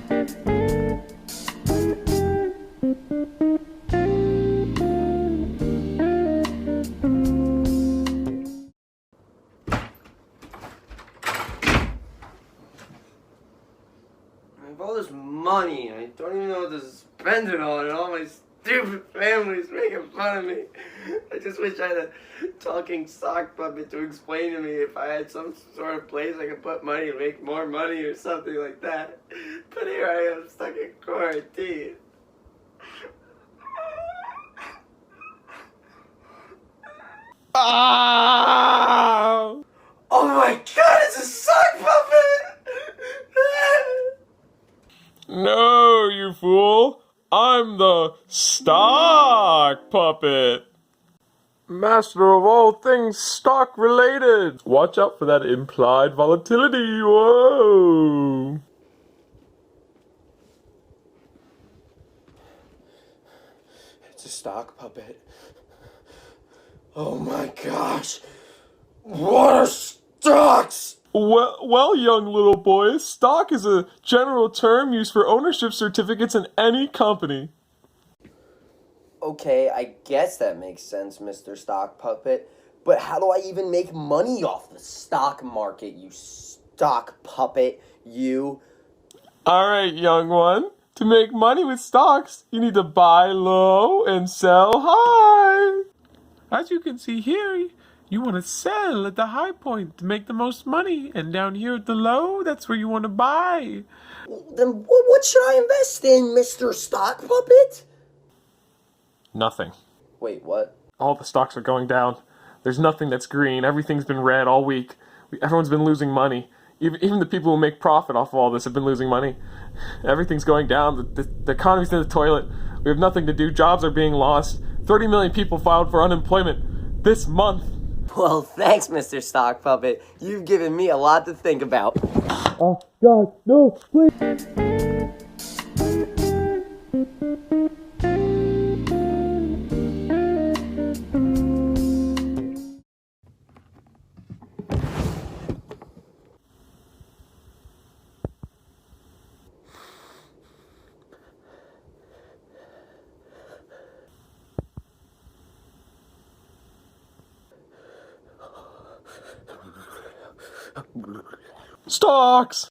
I have all this money, I don't even know what to spend it on, and all my stupid family's making fun of me. I just wish I had a talking sock puppet to explain to me if I had some sort of place I could put money and make more money or something like that. But here I am, stuck in quarantine. Oh! Oh my god, it's a sock puppet! No, you fool! I'm the stock puppet! Master of all things stock related! Watch out for that implied volatility, whoa! It's a stock puppet. Oh my gosh! What are stocks? Well, young little boy, stock is a general term used for ownership certificates in any company. Okay, I guess that makes sense, Mr. Stock Puppet. But how do I even make money off the stock market, you stock puppet, you? Alright, young one. To make money with stocks, you need to buy low and sell high. As you can see here, you want to sell at the high point to make the most money. And down here at the low, that's where you want to buy. Then what should I invest in, Mr. Stock Puppet? Nothing. Wait, what? All the stocks are going down. There's nothing that's green. Everything's been red all week. Everyone's been losing money. Even the people who make profit off of all this have been losing money. Everything's going down. The economy's in the toilet. We have nothing to do. Jobs are being lost. 30 million people filed for unemployment this month. Well, thanks, Mr. Stock Puppet. You've given me a lot to think about. Oh, God, no, please. Stocks!